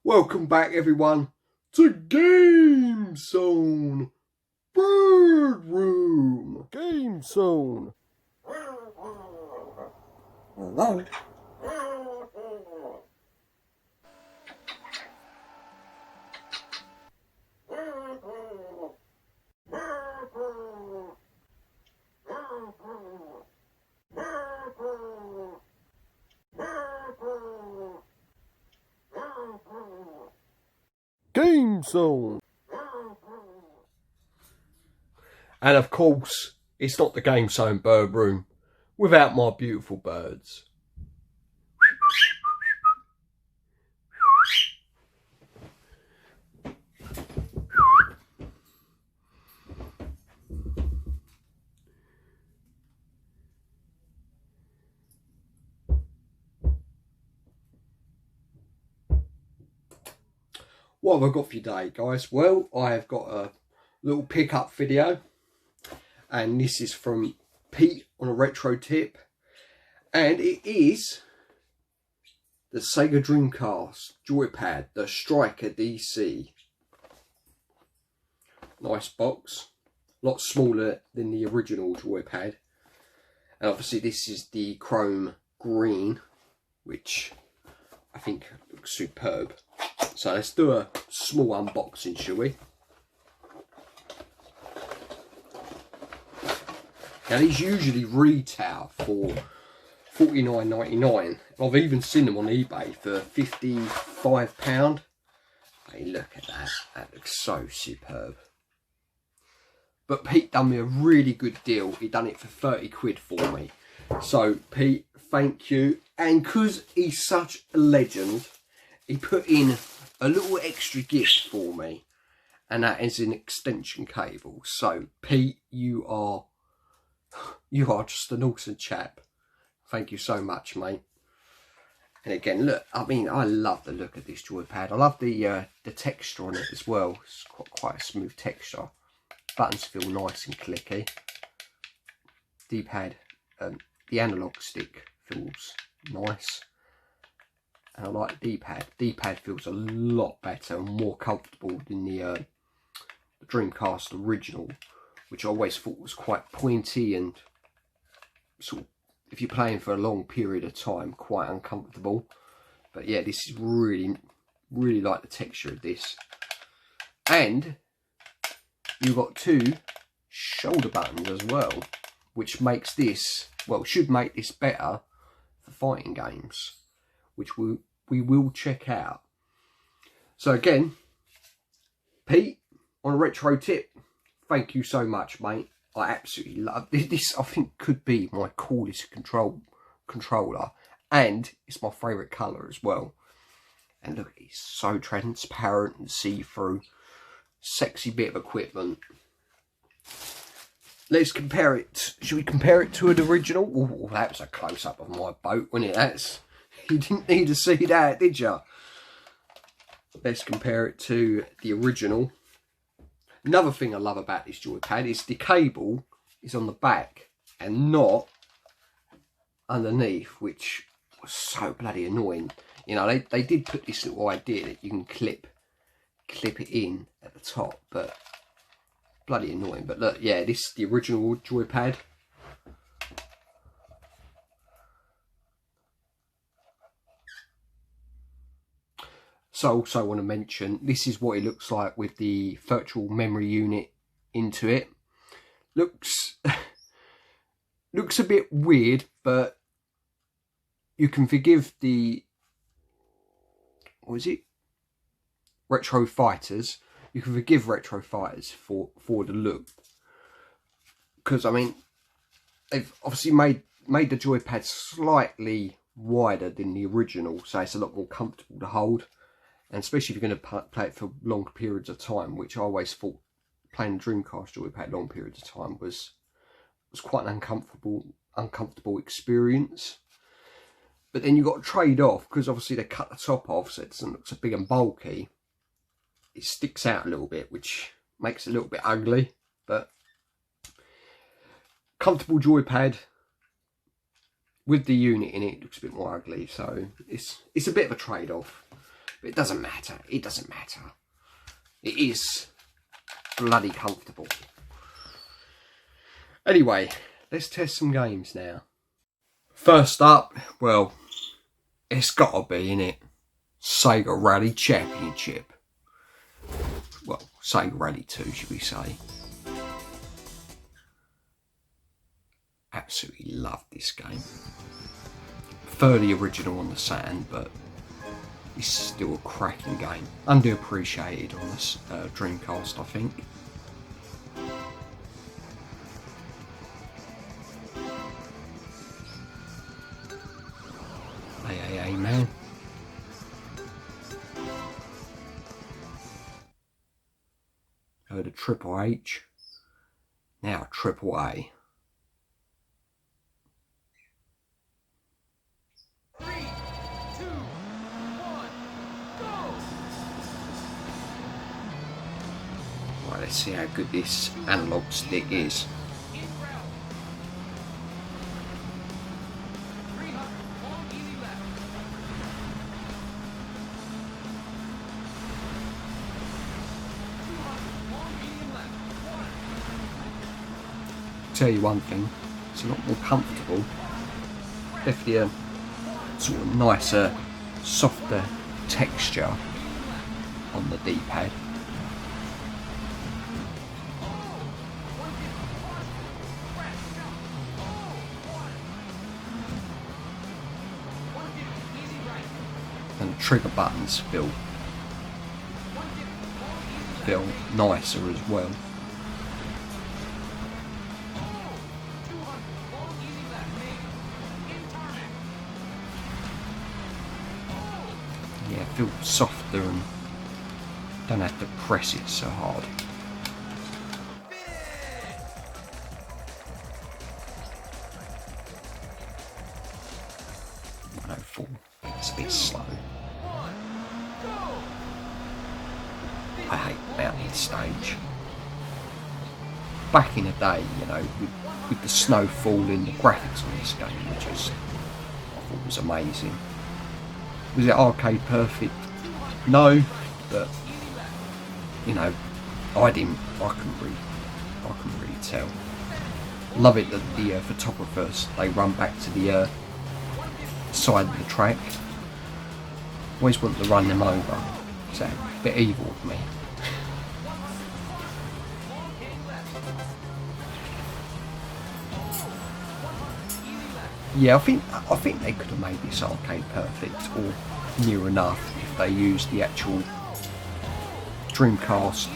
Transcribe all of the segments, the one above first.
Welcome back everyone to Game Zone Bird Room. Game Zone. Hello. Game Zone. And of course, it's not the Game Zone Bird Room without my beautiful birds. What have I got for you today, guys? Well, I have got a little pickup video, and this is from Pete on a retro tip, and it is the Sega Dreamcast Joypad, the StrikerDC. Nice box, a lot smaller than the original Joypad, and obviously this is the chrome green, which I think looks superb. So let's do a small unboxing, shall we? Now these usually retail for $49.99. I've even seen them on eBay for £55. Hey, look at that. That looks so superb. But Pete done me a really good deal. He done it for 30 quid for me. So Pete, thank you. And because he's such a legend, he put in a little extra gift for me, and that is an extension cable. So Pete, you are just an awesome chap. Thank you so much, mate. And again, look, I mean, I love the look of this Joypad. I love the texture on it as well. It's quite a smooth texture. Buttons feel nice and clicky. D-pad, the analog stick feels nice. And I like the D-pad. D-pad feels a lot better and more comfortable than the Dreamcast original, which I always thought was quite pointy and sort of, if you're playing for a long period of time, quite uncomfortable. But yeah, this is really like the texture of this. And you've got two shoulder buttons as well, which makes this, well, should make this better for fighting games, which we will check out. So again, Pete on a retro tip, thank you so much, mate. I absolutely love this. This I think could be my coolest controller, and it's my favourite colour as well. And look, it's so transparent and see-through. Sexy bit of equipment. Let's compare it. Should we compare it to an original? Oh, that was a close-up of my boat, wasn't it? You didn't need to see that, did you? Let's compare it to the original. Another thing I love about this Joypad is the cable is on the back and not underneath, which was so bloody annoying. You know, they did put this little idea that you can clip it in at the top, but bloody annoying. But look, yeah, this is the original Joypad. So I also want to mention, this is what it looks like with the virtual memory unit into it. Looks a bit weird, but you can forgive the, what is it? Retro Fighters. You can forgive Retro Fighters for the look. Because, I mean, they've obviously made the Joypad slightly wider than the original, so it's a lot more comfortable to hold. And especially if you're going to play it for long periods of time, which I always thought playing the Dreamcast Joypad long periods of time was quite an uncomfortable experience. But then you've got to trade off, because obviously they cut the top off so it doesn't look so big and bulky. It sticks out a little bit, which makes it a little bit ugly. But comfortable Joypad with the unit in it looks a bit more ugly, so it's a bit of a trade-off. But it doesn't matter. It doesn't matter. It is bloody comfortable. Anyway, let's test some games now. First up, well, it's gotta be, innit? Sega Rally Championship. Well, Sega Rally 2, should we say. Absolutely love this game. Prefer the original on the Saturn, but it's still a cracking game. Underappreciated on this Dreamcast, I think. Hey, man. Heard of Triple H. Now Triple A. 3, 2, 1, go! Right, let's see how good this analog stick is. In route. 300, long, easy left. 200, long, medium left. 1. Tell you one thing, it's a lot more comfortable. Definitely a sort of nicer, softer texture on the D-pad. And the trigger buttons feel nicer as well. Yeah, it feels softer and don't have to press it so hard. It's a bit slow. I hate mountain stage. Back in the day, you know, with the snow falling, the graphics on this game were just, I thought was amazing. Was it arcade perfect? No, but you know, I couldn't really tell. Love it that the photographers, they run back to the side of the track. Always want to run them over. Is that a bit evil of me? Yeah, I think they could have made this arcade perfect or near enough if they used the actual Dreamcast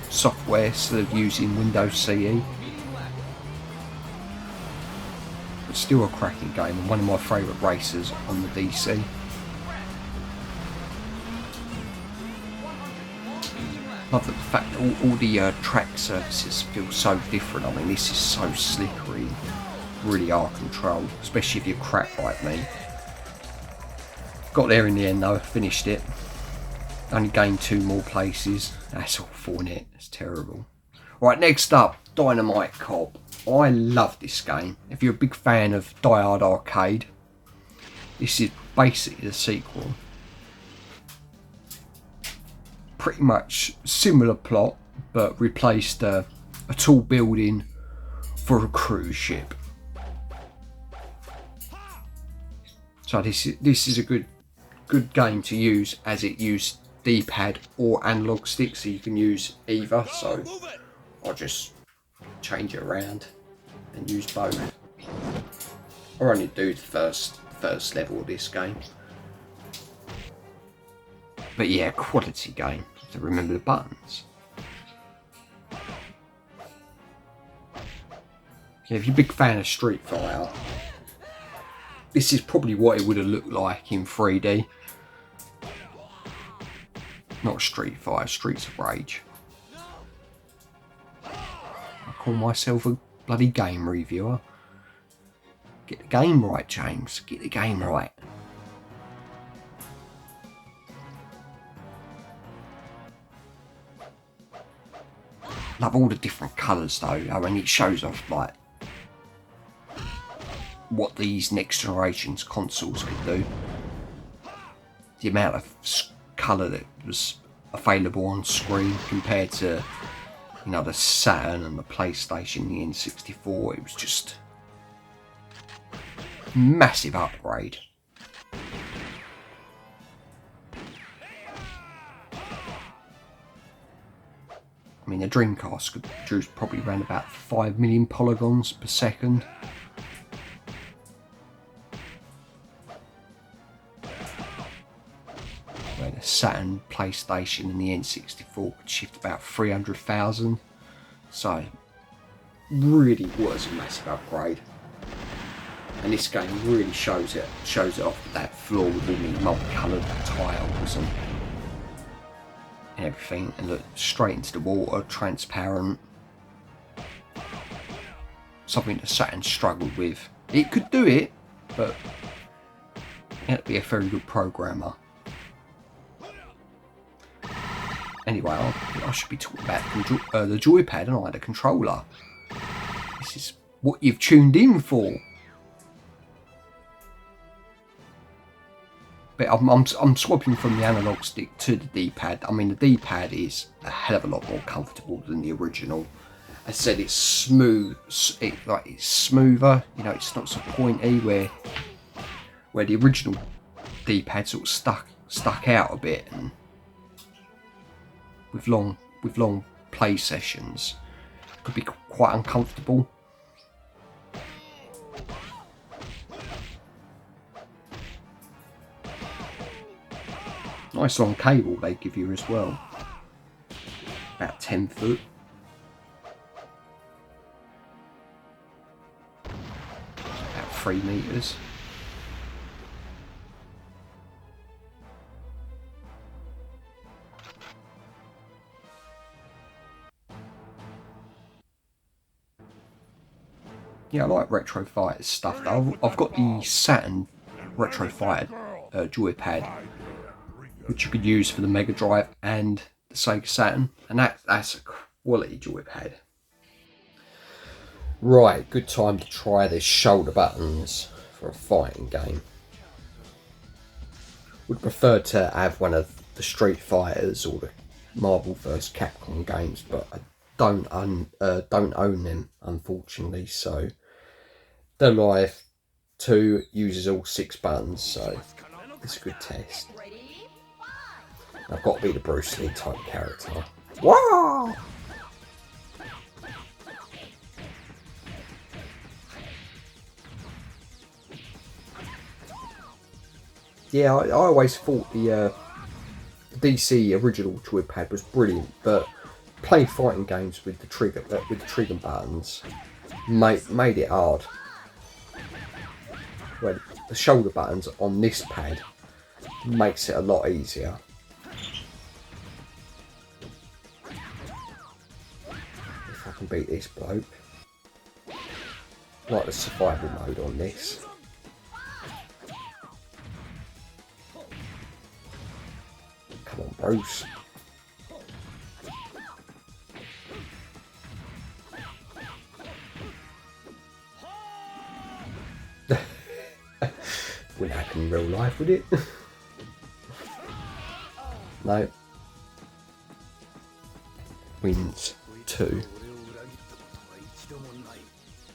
software instead of using Windows CE. But still a cracking game and one of my favourite racers on the DC. Love the fact that all the track surfaces feel so different. I mean, this is so slippery, really hard control, especially if you're crap like me. Got there in the end though, finished it. Only gained 2 more places. That's awful, isn't it? It's terrible. Right, next up, Dynamite Cop. I love this game. If you're a big fan of Die Hard Arcade, this is basically the sequel. Pretty much similar plot, but replaced a tall building for a cruise ship. So this is a good game to use, as it used D-pad or analog stick, so you can use either. So I'll just change it around and use both. I'll only do the first level of this game. But yeah, quality game. To remember the buttons. Yeah, if you're a big fan of Street Fighter, this is probably what it would have looked like in 3D. Not Street Fighter, Streets of Rage. I call myself a bloody game reviewer. Get the game right, James. Get the game right. Love all the different colours though. I mean, it shows off like what these next generation's consoles could do. the amount of colour that was available on screen compared to, you know, the Saturn and the PlayStation, the N64. It was just massive upgrade. I mean, the Dreamcast could produce probably around about 5 million polygons per second. Where the Saturn, PlayStation and the N64 could shift about 300,000. So, really was a massive upgrade. And this game really shows it off with that floor with all the multicoloured tiles and everything, and look straight into the water, transparent. Something that Saturn struggled with. It could do it, but it had to be a very good programmer. Anyway, I should be talking about the joypad and I, the controller. This is what you've tuned in for. But I'm swapping from the analog stick to the D-pad. I mean, the D-pad is a hell of a lot more comfortable than the original. As I said, it's smooth. It's smoother. You know, it's not so pointy where the original D-pad sort of stuck out a bit, and with long play sessions, it could be quite uncomfortable. Nice long cable they give you as well. About 10 foot. About 3 meters. Yeah, I like Retro Fighters stuff though. I've got the Saturn Retro Fighter joypad, which you could use for the Mega Drive and the Sega Saturn, and that's a quality joypad. Right, good time to try the shoulder buttons for a fighting game. Would prefer to have one of the Street Fighters or the Marvel vs Capcom games, but I don't own them, unfortunately. So the Live 2 uses all 6 buttons, so it's a good test. I've got to be the Bruce Lee type character. Wow! Yeah, I always thought the DC original joypad was brilliant, but playing fighting games with the trigger buttons made it hard. Where the shoulder buttons on this pad makes it a lot easier. If I can beat this bloke. Like the survival mode on this. Come on, Bruce. Wouldn't happen in real life, would it? No. Wins 2.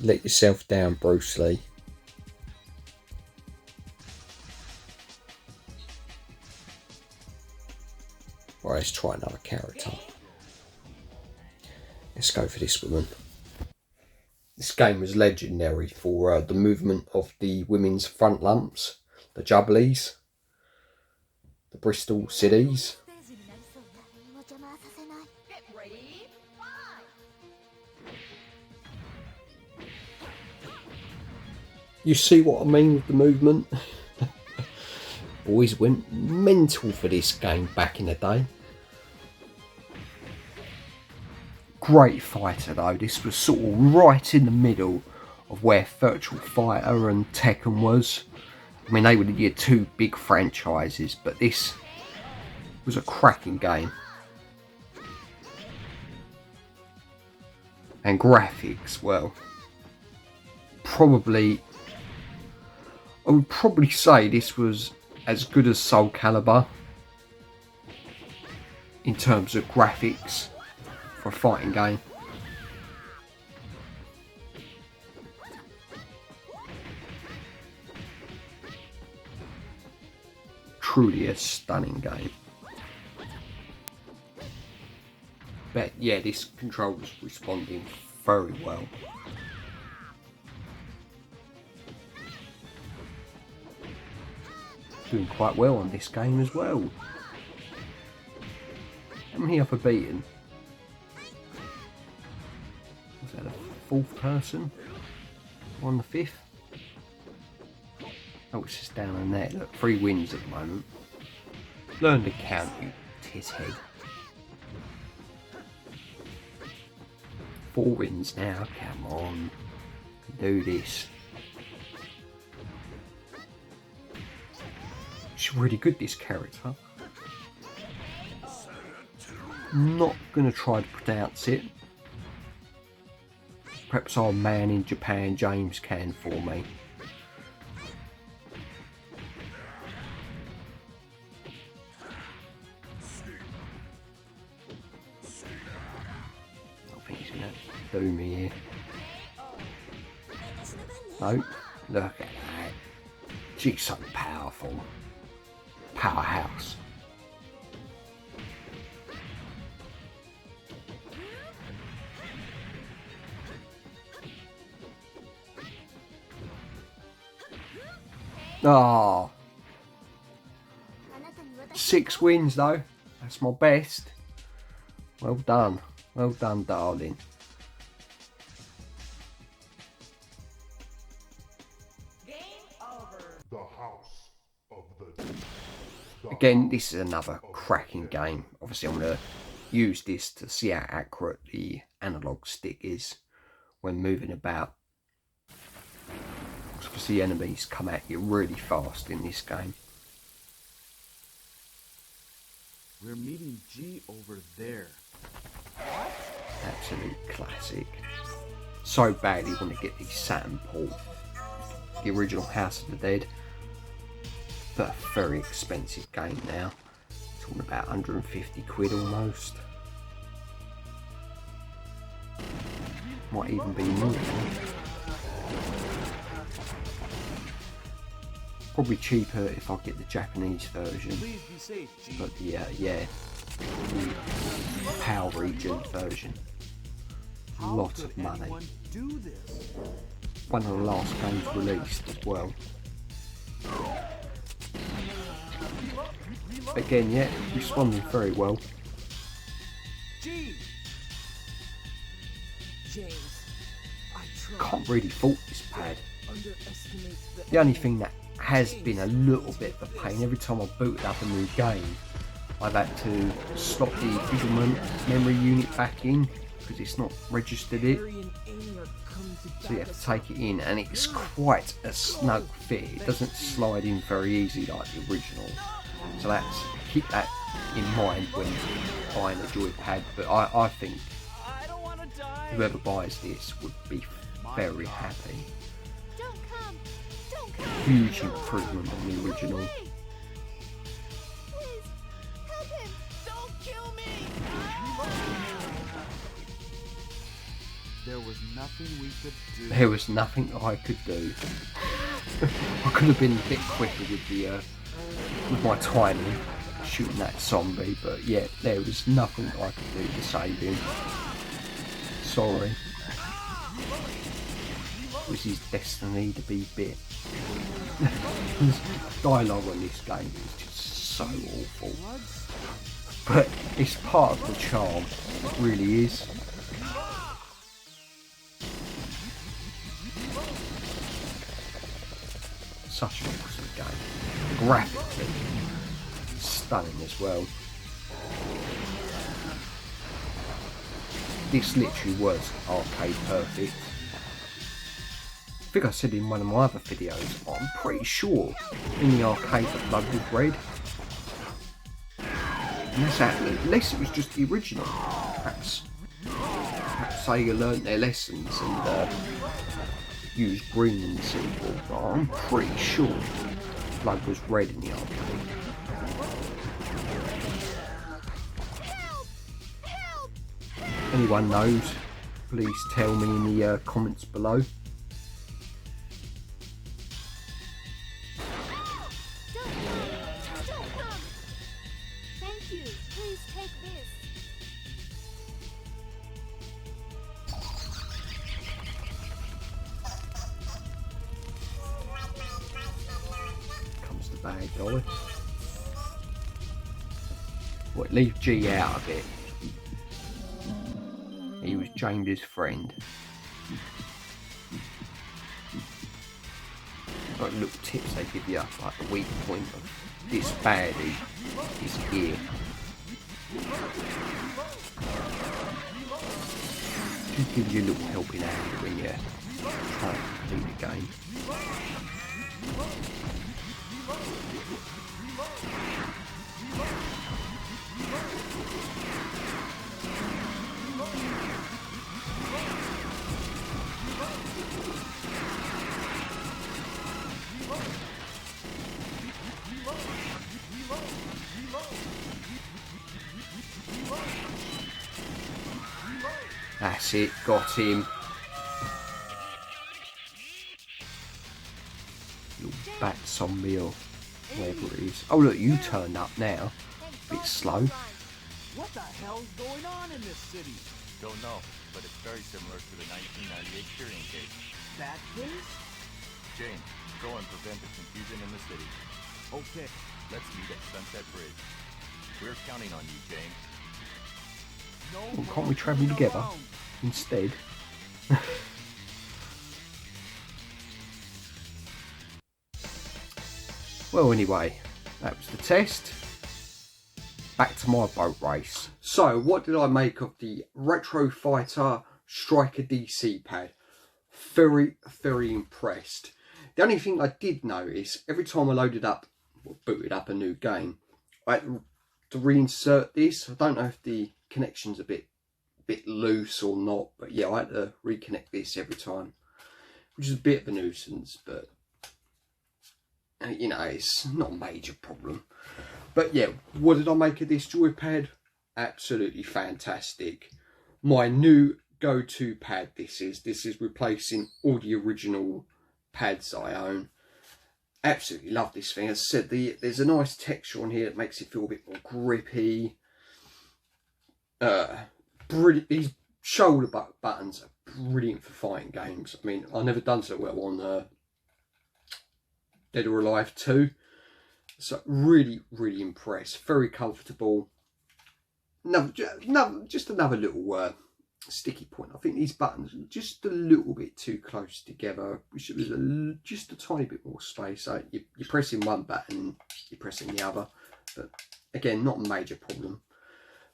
Let yourself down, Bruce Lee. Right, let's try another character. Let's go for this woman. This game was legendary for the movement of the women's front lumps, the jubblies, the Bristol Cities. You see what I mean with the movement? Boys went mental for this game back in the day. Great fighter though. This was sort of right in the middle of where Virtual Fighter and Tekken was. I mean, they were your two big franchises, but this was a cracking game. And graphics, well, I would probably say this was as good as Soul Calibur in terms of graphics for a fighting game. Truly a stunning game. But yeah, this controller's responding very well. Doing quite well on this game as well. How many have I beaten? Was that a fourth person? On the fifth? Oh, it's just down on there. Look, 3 wins at the moment. Learn to count, you titshead. 4 wins now. Come on. Do this. She's really good, this character. Not gonna try to pronounce it. Perhaps our man in Japan, James, can for me. I think he's gonna do me here. No, look at that. She's so powerful. Powerhouse. Oh, 6 wins though. That's my best. Well done, darling. Again, this is another cracking game. Obviously, I'm going to use this to see how accurate the analog stick is when moving about. Obviously, enemies come at you really fast in this game. We're meeting G over there. Absolute classic. So badly want to get the Saturn port. The original House of the Dead. But a very expensive game now. Talking about 150 quid almost. Might even be more. Probably cheaper if I get the Japanese version. But yeah, the PAL region version. A lot of money. One of the last games released as well. Again, yeah, responding very well. Can't really fault this pad. The only thing that has been a little bit of a pain, every time I've booted up a new game, I've had to slot the visual memory unit back in because it's not registered it. So you have to take it in, and it's quite a snug fit. It doesn't slide in very easy like the original. So keep that in mind when buying a joypad. But I think whoever buys this would be very happy. Huge improvement on the original. There was nothing we could do. There was nothing I could do. I could have been a bit quicker with my timing, shooting that zombie, but yeah, there was nothing I could do to save him. Sorry. It was his destiny to be bit. Dialogue on this game is just so awful. But it's part of the charm, it really is. Such an awesome game. Graphically stunning as well. This literally was arcade perfect. I think I said in one of my other videos, I'm pretty sure in the arcade the blood was red. And that's unless it was just the original. Perhaps Sega learnt their lessons and used green in the sequel, but I'm pretty sure First Blood was red in the arcade. Anyone knows, please tell me in the comments below. Thank you. Please take this. Comes the bad guy. What, leave G out of it. He was James's friend. Like little tips they give you, like the weak point of this baddie is here. Just give you a little helping hand when you're trying to complete the game. That's it, got him. Little bat zombie or whatever it is. Oh look, you turned up now. Bit slow. What the hell's going on in this city? Don't know, but it's very similar to the 1998 Tyrion case. That case? James, go and prevent the confusion in the city. Okay. Let's meet at Sunset Bridge. We're counting on you, James. No Well, can't we travel together around. instead? Well, anyway, that was the test. Back to my boat race. So, what did I make of the Retro Fighter StrikerDC pad? Very, very impressed. The only thing I did notice, every time I loaded up, or booted up a new game, I had to reinsert this. I don't know if the connection's a bit loose or not, but yeah, I had to reconnect this every time, which is a bit of a nuisance, but you know, it's not a major problem. But yeah, what did I make of this joypad? Absolutely fantastic. My new go-to pad this is replacing all the original pads I own. Absolutely love this thing. As I said, there's a nice texture on here that makes it feel a bit more grippy. Brilliant. These shoulder buttons are brilliant for fighting games. I mean, I've never done so well on Dead or Alive 2. So really, really impressed. Very comfortable. Just another little sticky point. I think these buttons are just a little bit too close together. Wish it was just a tiny bit more space. So you're pressing one button, you're pressing the other. But again, not a major problem.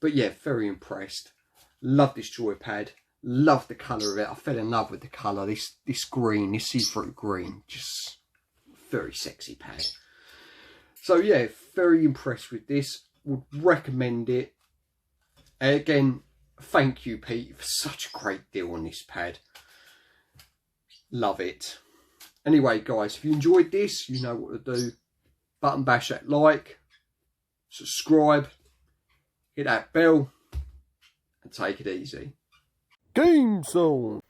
But yeah, very impressed. Love this joypad. Love the colour of it. I fell in love with the colour. This green, this see-through green. Just very sexy pad. So yeah, very impressed with this. Would recommend it. Again, thank you, Pete, for such a great deal on this pad. Love it. Anyway, guys, if you enjoyed this, you know what to do. Button bash that like, subscribe, hit that bell, and take it easy. Game Zone.